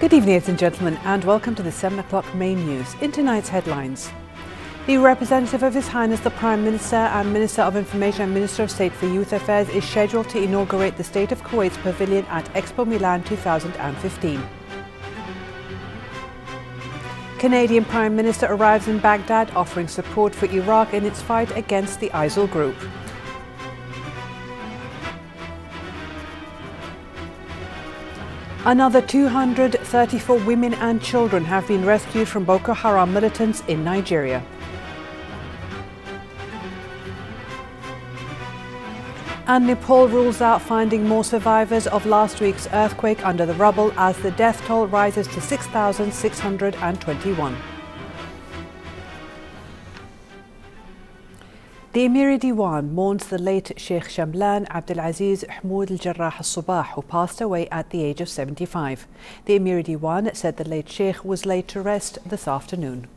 Good evening, ladies and gentlemen, and welcome to the 7 o'clock main news. In tonight's headlines, the representative of His Highness the Prime Minister and Minister of Information and Minister of State for Youth Affairs is scheduled to inaugurate the State of Kuwait's pavilion at Expo Milan 2015. Canadian Prime Minister arrives in Baghdad offering support for Iraq in its fight against the ISIL group. Another 234 women and children have been rescued from Boko Haram militants in Nigeria. And Nepal rules out finding more survivors of last week's earthquake under the rubble as the death toll rises to 6,621. The Emiri Diwan mourns the late Sheikh Shamlan Abdulaziz Hmoud Al-Jarrah Al-Subah, who passed away at the age of 75. The Emiri Diwan said the late Sheikh was laid to rest this afternoon.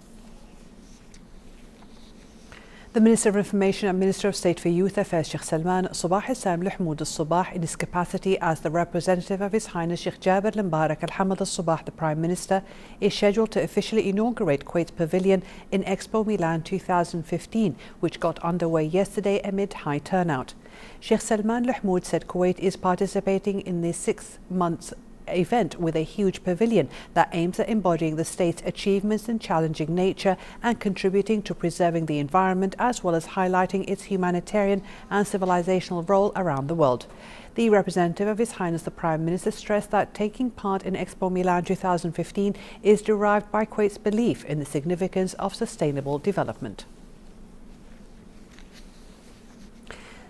The Minister of Information and Minister of State for Youth Affairs, Sheikh Salman Subah Hissam Al-Hmoud Al-Subah, in his capacity as the representative of His Highness Sheikh Jaber Al-Mbarak Al-Hamad Al-Subah, the Prime Minister, is scheduled to officially inaugurate Kuwait's pavilion in Expo Milan 2015, which got underway yesterday amid high turnout. Sheikh Salman Al-Hmoud said Kuwait is participating in the 6 months event with a huge pavilion that aims at embodying the state's achievements in challenging nature and contributing to preserving the environment, as well as highlighting its humanitarian and civilizational role around the world. The representative of His Highness the Prime Minister stressed that taking part in Expo Milan 2015 is derived by Kuwait's belief in the significance of sustainable development.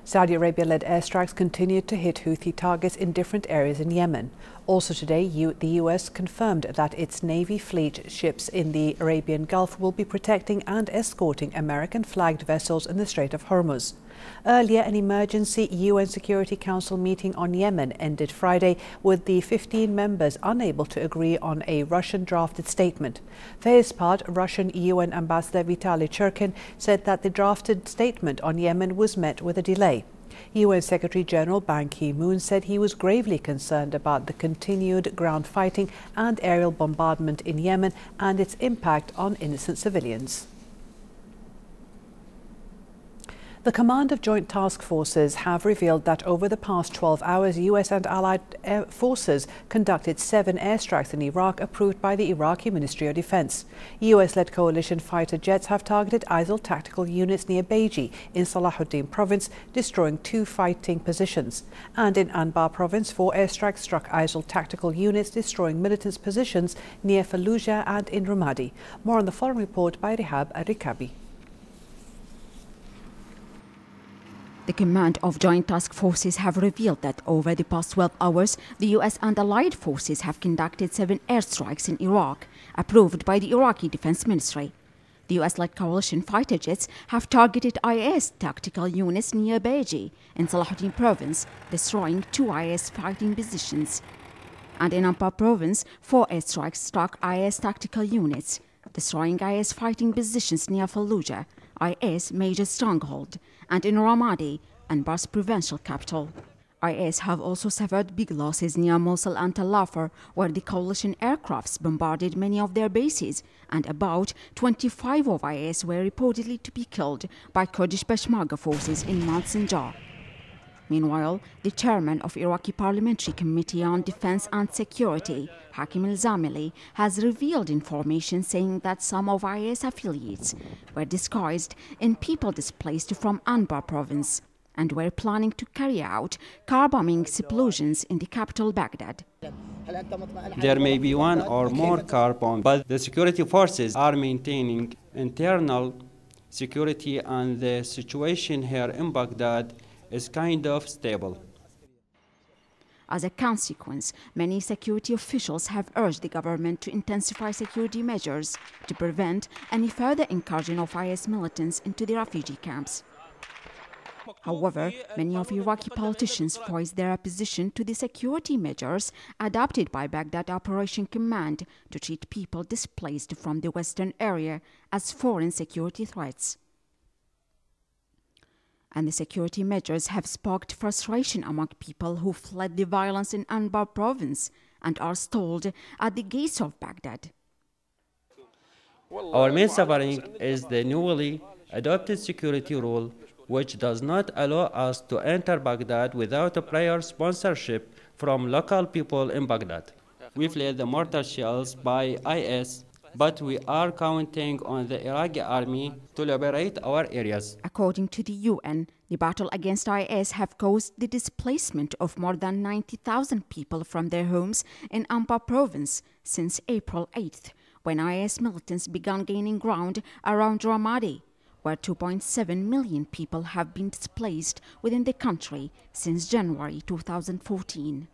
Saudi Arabia-led airstrikes continued to hit Houthi targets in different areas in Yemen. Also today, the US confirmed that its Navy fleet ships in the Arabian Gulf will be protecting and escorting American-flagged vessels in the Strait of Hormuz. Earlier, an emergency UN Security Council meeting on Yemen ended Friday with the 15 members unable to agree on a Russian-drafted statement. For his part, Russian UN Ambassador Vitaly Churkin said that the drafted statement on Yemen was met with a delay. UN Secretary-General Ban Ki-moon said he was gravely concerned about the continued ground fighting and aerial bombardment in Yemen and its impact on innocent civilians. The Command of Joint Task Forces have revealed that over the past 12 hours, US and allied air forces conducted 7 airstrikes in Iraq approved by the Iraqi Ministry of Defense. US-led coalition fighter jets have targeted ISIL tactical units near Beji in Salahuddin province, destroying 2 fighting positions. And in Anbar province, 4 airstrikes struck ISIL tactical units, destroying militants' positions near Fallujah and in Ramadi. More on the following report by Rihab Al-Rikabi. The Command of Joint Task Forces have revealed that over the past 12 hours, the US and allied forces have conducted 7 airstrikes in Iraq, approved by the Iraqi Defense Ministry. The US-led coalition fighter jets have targeted IS tactical units near Beji in Salahuddin province, destroying 2 IS fighting positions. And in Anbar province, 4 airstrikes struck IS tactical units, destroying IS fighting positions near Fallujah, IS major stronghold, and in Ramadi, Anbar's provincial capital. IS have also suffered big losses near Mosul and Tel Afar, where the coalition aircrafts bombarded many of their bases, and about 25 of IS were reportedly to be killed by Kurdish Peshmerga forces in Mansinjar. Meanwhile, the chairman of Iraqi Parliamentary Committee on Defense and Security, Hakim al-Zamili, has revealed information saying that some of IS affiliates were disguised in people displaced from Anbar province and were planning to carry out car bombing explosions in the capital Baghdad. There may be 1 or more car bombs, but the security forces are maintaining internal security, and the situation here in Baghdad is kind of stable. As a consequence, many security officials have urged the government to intensify security measures to prevent any further incursion of IS militants into the refugee camps. However, many of Iraqi politicians voiced their opposition to the security measures adopted by Baghdad Operation Command to treat people displaced from the western area as foreign security threats. And the security measures have sparked frustration among people who fled the violence in Anbar province and are stalled at the gates of Baghdad. Our main suffering is the newly adopted security rule, which does not allow us to enter Baghdad without a prior sponsorship from local people in Baghdad. We fled the mortar shells by IS, but we are counting on the Iraqi army to liberate our areas. According to the UN, the battle against IS have caused the displacement of more than 90,000 people from their homes in Anbar province since April 8th, when IS militants began gaining ground around Ramadi, where 2.7 million people have been displaced within the country since January 2014.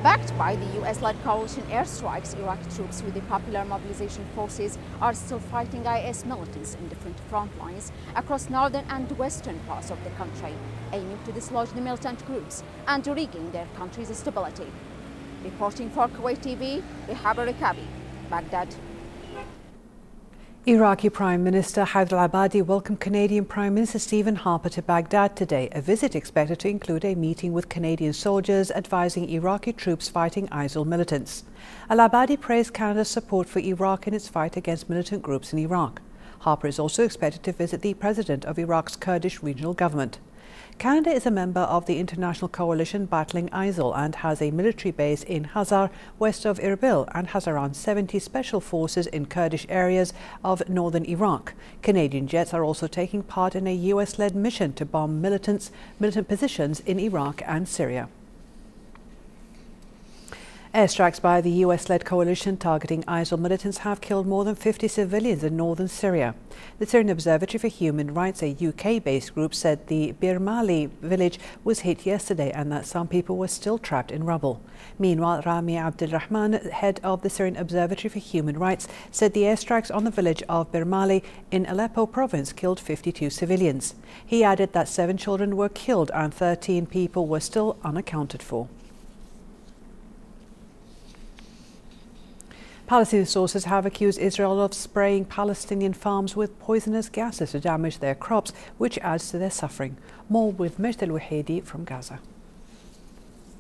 Backed by the US-led coalition airstrikes, Iraqi troops with the Popular Mobilization Forces are still fighting IS militants in different front lines across northern and western parts of the country, aiming to dislodge the militant groups and to regain their country's stability. Reporting for Kuwait TV, Rihaba Rikabi, Baghdad. Iraqi Prime Minister Haider al-Abadi welcomed Canadian Prime Minister Stephen Harper to Baghdad today, a visit expected to include a meeting with Canadian soldiers advising Iraqi troops fighting ISIL militants. Al-Abadi praised Canada's support for Iraq in its fight against militant groups in Iraq. Harper is also expected to visit the President of Iraq's Kurdish regional government. Canada is a member of the international coalition battling ISIL and has a military base in Hazar, west of Erbil, and has around 70 special forces in Kurdish areas of northern Iraq. Canadian jets are also taking part in a US-led mission to bomb militant positions in Iraq and Syria. Airstrikes by the US-led coalition targeting ISIL militants have killed more than 50 civilians in northern Syria. The Syrian Observatory for Human Rights, a UK-based group, said the Bir Mali village was hit yesterday and that some people were still trapped in rubble. Meanwhile, Rami Abdulrahman, head of the Syrian Observatory for Human Rights, said the airstrikes on the village of Bir Mali in Aleppo province killed 52 civilians. He added that 7 children were killed and 13 people were still unaccounted for. Palestinian sources have accused Israel of spraying Palestinian farms with poisonous gases to damage their crops, which adds to their suffering. More with Majd al-Wahidi from Gaza.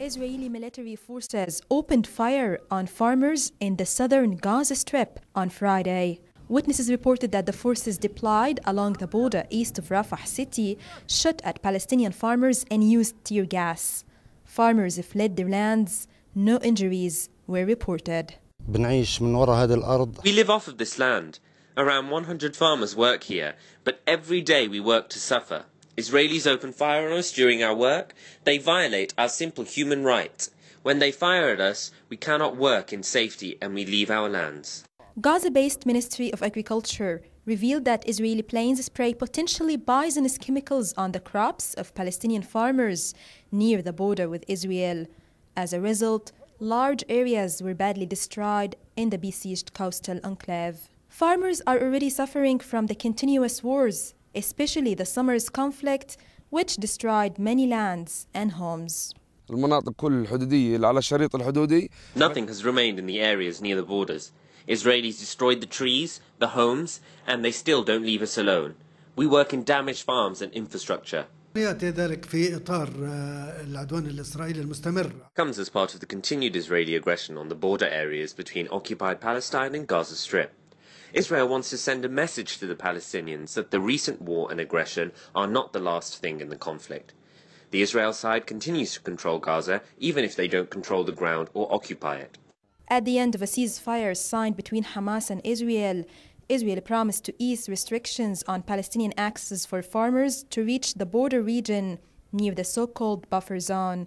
Israeli military forces opened fire on farmers in the southern Gaza Strip on Friday. Witnesses reported that the forces deployed along the border east of Rafah city shot at Palestinian farmers and used tear gas. Farmers fled their lands. No injuries were reported. We live off of this land. Around 100 farmers work here, but every day we work to suffer. Israelis open fire on us during our work. They violate our simple human rights. When they fire at us, we cannot work in safety and we leave our lands. Gaza-based Ministry of Agriculture revealed that Israeli planes spray potentially poisonous chemicals on the crops of Palestinian farmers near the border with Israel. As a result, large areas were badly destroyed in the besieged coastal enclave. Farmers are already suffering from the continuous wars, especially the summer's conflict, which destroyed many lands and homes. Nothing has remained in the areas near the borders. Israelis destroyed the trees, the homes, and they still don't leave us alone. We work in damaged farms and infrastructure. Comes as part of the continued Israeli aggression on the border areas between occupied Palestine and Gaza Strip. Israel wants to send a message to the Palestinians that the recent war and aggression are not the last thing in the conflict. The Israel side continues to control Gaza, even if they don't control the ground or occupy it. At the end of a ceasefire signed between Hamas and Israel promised to ease restrictions on Palestinian access for farmers to reach the border region near the so-called buffer zone.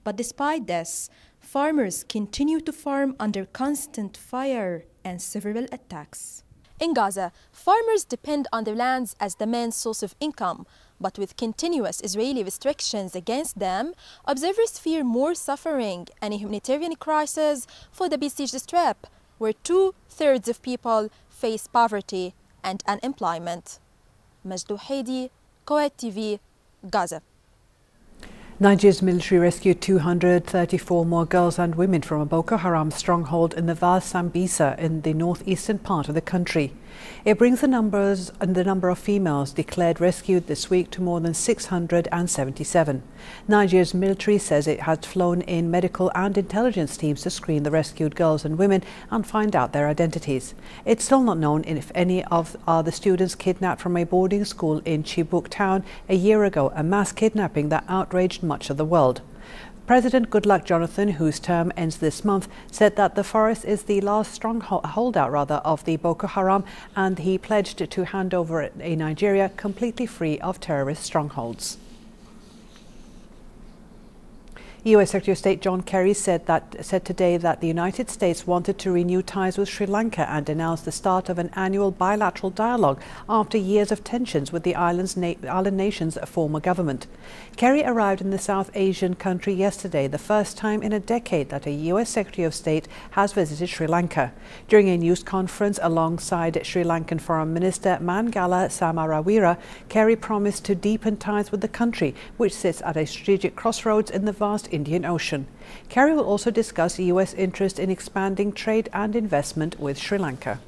But despite this, farmers continue to farm under constant fire and several attacks. In Gaza, farmers depend on their lands as the main source of income, but with continuous Israeli restrictions against them, observers fear more suffering and a humanitarian crisis for the besieged Strip, where 2/3 of people face poverty and unemployment. Majd al-Wahidi, Kuwait TV, Gaza. Nigeria's military rescued 234 more girls and women from a Boko Haram stronghold in the vast Sambisa in the northeastern part of the country. It brings the number of females declared rescued this week to more than 677. Nigeria's military says it has flown in medical and intelligence teams to screen the rescued girls and women and find out their identities. It's still not known if any of the students kidnapped from a boarding school in Chibok town a year ago, a mass kidnapping that outraged much of the world. President Goodluck Jonathan, whose term ends this month, said that the forest is the last holdout of the Boko Haram, and he pledged to hand over a Nigeria completely free of terrorist strongholds. U.S. Secretary of State John Kerry said today that the United States wanted to renew ties with Sri Lanka and announced the start of an annual bilateral dialogue after years of tensions with the island nation's former government. Kerry arrived in the South Asian country yesterday, the first time in a decade that a U.S. Secretary of State has visited Sri Lanka. During a news conference alongside Sri Lankan Foreign Minister Mangala Samarawira, Kerry promised to deepen ties with the country, which sits at a strategic crossroads in the vast Indian Ocean. Kerry will also discuss the U.S. interest in expanding trade and investment with Sri Lanka.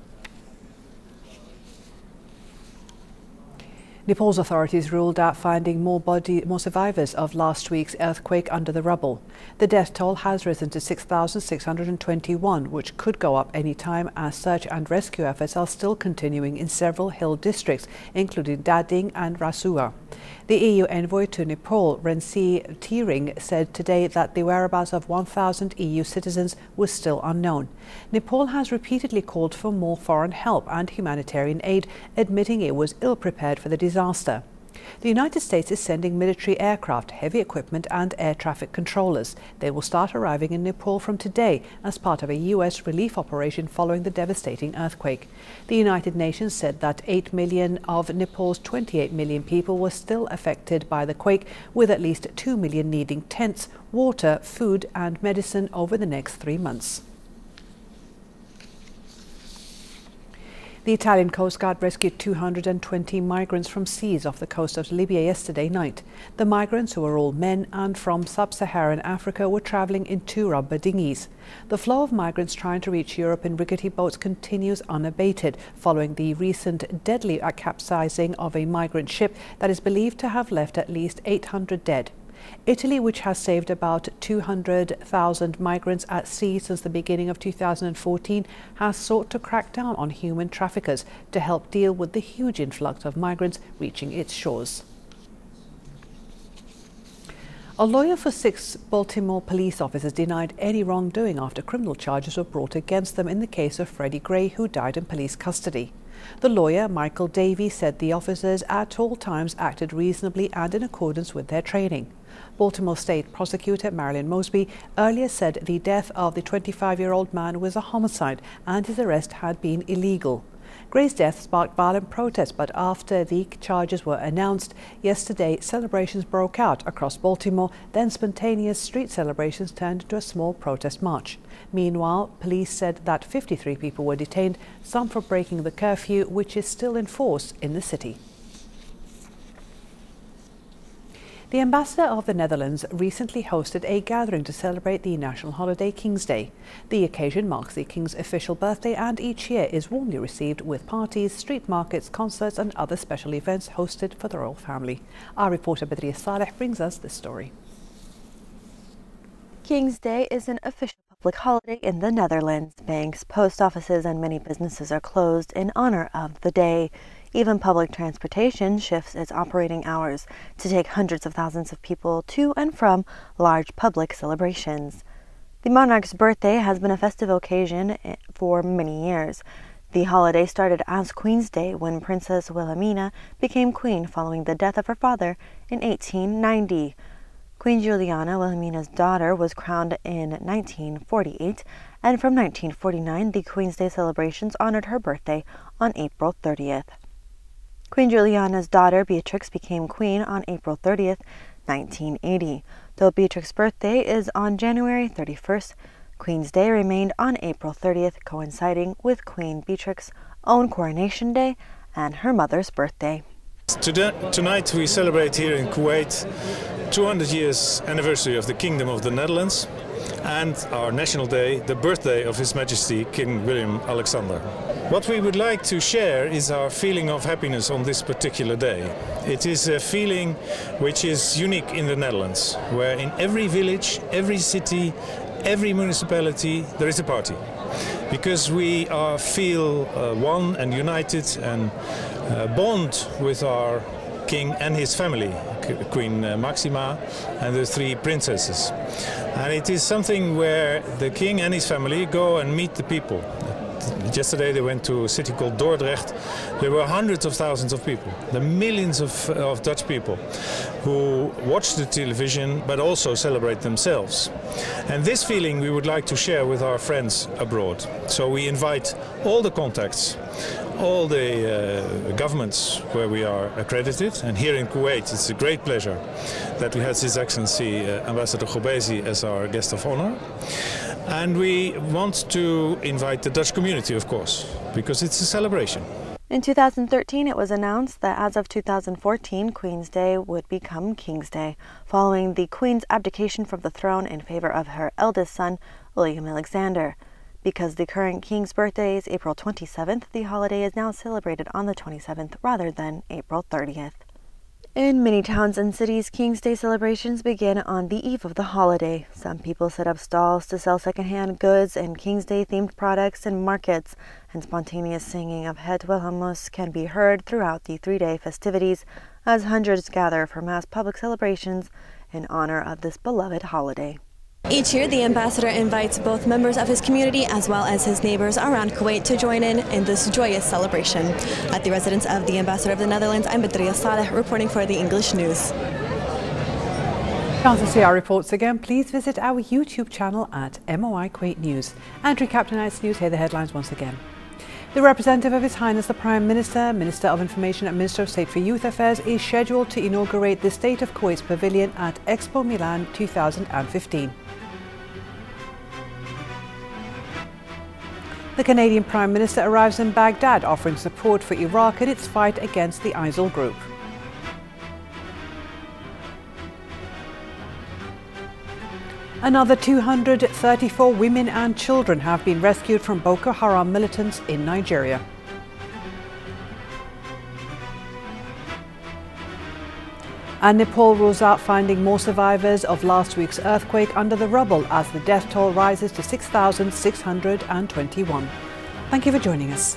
Nepal's authorities ruled out finding more survivors of last week's earthquake under the rubble. The death toll has risen to 6,621, which could go up any time as search and rescue efforts are still continuing in several hill districts, including Dading and Rasua. The EU envoy to Nepal, Rensi Teering, said today that the whereabouts of 1,000 EU citizens was still unknown. Nepal has repeatedly called for more foreign help and humanitarian aid, admitting it was ill-prepared for the disaster. The United States is sending military aircraft, heavy equipment and air traffic controllers. They will start arriving in Nepal from today as part of a U.S. relief operation following the devastating earthquake. The United Nations said that 8 million of Nepal's 28 million people were still affected by the quake, with at least 2 million needing tents, water, food and medicine over the next 3 months. The Italian Coast Guard rescued 220 migrants from seas off the coast of Libya yesterday night. The migrants, who were all men and from sub-Saharan Africa, were travelling in 2 rubber dinghies. The flow of migrants trying to reach Europe in rickety boats continues unabated, following the recent deadly capsizing of a migrant ship that is believed to have left at least 800 dead. Italy, which has saved about 200,000 migrants at sea since the beginning of 2014, has sought to crack down on human traffickers to help deal with the huge influx of migrants reaching its shores. A lawyer for 6 Baltimore police officers denied any wrongdoing after criminal charges were brought against them in the case of Freddie Gray, who died in police custody. The lawyer, Michael Davey, said the officers at all times acted reasonably and in accordance with their training. Baltimore State Prosecutor Marilyn Mosby earlier said the death of the 25-year-old man was a homicide and his arrest had been illegal. Gray's death sparked violent protests, but after the charges were announced yesterday, celebrations broke out across Baltimore. Then spontaneous street celebrations turned into a small protest march. Meanwhile, police said that 53 people were detained, some for breaking the curfew, which is still in force in the city. The ambassador of the Netherlands recently hosted a gathering to celebrate the national holiday King's Day. The occasion marks the King's official birthday and each year is warmly received with parties, street markets, concerts and other special events hosted for the royal family. Our reporter Badriya Saleh brings us this story. King's Day is an official public holiday in the Netherlands. Banks, post offices and many businesses are closed in honor of the day. Even public transportation shifts its operating hours to take hundreds of thousands of people to and from large public celebrations. The monarch's birthday has been a festive occasion for many years. The holiday started as Queen's Day when Princess Wilhelmina became queen following the death of her father in 1890. Queen Juliana, Wilhelmina's daughter, was crowned in 1948, and from 1949 the Queen's Day celebrations honored her birthday on April 30th. Queen Juliana's daughter, Beatrix, became queen on April 30th, 1980. Though Beatrix's birthday is on January 31st, Queen's Day remained on April 30th, coinciding with Queen Beatrix's own coronation day and her mother's birthday. Tonight we celebrate here in Kuwait 200 years anniversary of the Kingdom of the Netherlands and our national day, the birthday of His Majesty King William Alexander. What we would like to share is our feeling of happiness on this particular day. It is a feeling which is unique in the Netherlands, where in every village, every city, every municipality there is a party. Because we feel one and united and bond with our king and his family, Queen Maxima and the 3 princesses. And it is something where the king and his family go and meet the people. Yesterday they went to a city called Dordrecht. There were hundreds of thousands of people, the millions of Dutch people who watch the television but also celebrate themselves. And this feeling we would like to share with our friends abroad. So we invite all the contacts, all the governments where we are accredited, and here in Kuwait it's a great pleasure that we had His Excellency Ambassador Gobesi as our guest of honor. And we want to invite the Dutch community, of course, because it's a celebration. In 2013, it was announced that as of 2014, Queen's Day would become King's Day, following the Queen's abdication from the throne in favor of her eldest son, William Alexander. Because the current King's birthday is April 27th, the holiday is now celebrated on the 27th rather than April 30th. In many towns and cities, King's Day celebrations begin on the eve of the holiday. Some people set up stalls to sell secondhand goods and King's Day-themed products in markets, and spontaneous singing of Het Wilhelmus can be heard throughout the 3-day festivities as hundreds gather for mass public celebrations in honor of this beloved holiday. Each year, the ambassador invites both members of his community as well as his neighbors around Kuwait to join in this joyous celebration. At the residence of the ambassador of the Netherlands, I'm Badriya Saleh, reporting for the English News. To see our reports again, please visit our YouTube channel at MOI Kuwait News. And to recap tonight's news, here are the headlines once again. The representative of His Highness the Prime Minister, Minister of Information and Minister of State for Youth Affairs is scheduled to inaugurate the State of Kuwait's pavilion at Expo Milan 2015. The Canadian Prime Minister arrives in Baghdad, offering support for Iraq in its fight against the ISIL group. Another 234 women and children have been rescued from Boko Haram militants in Nigeria. And Nepal rules out finding more survivors of last week's earthquake under the rubble as the death toll rises to 6,621. Thank you for joining us.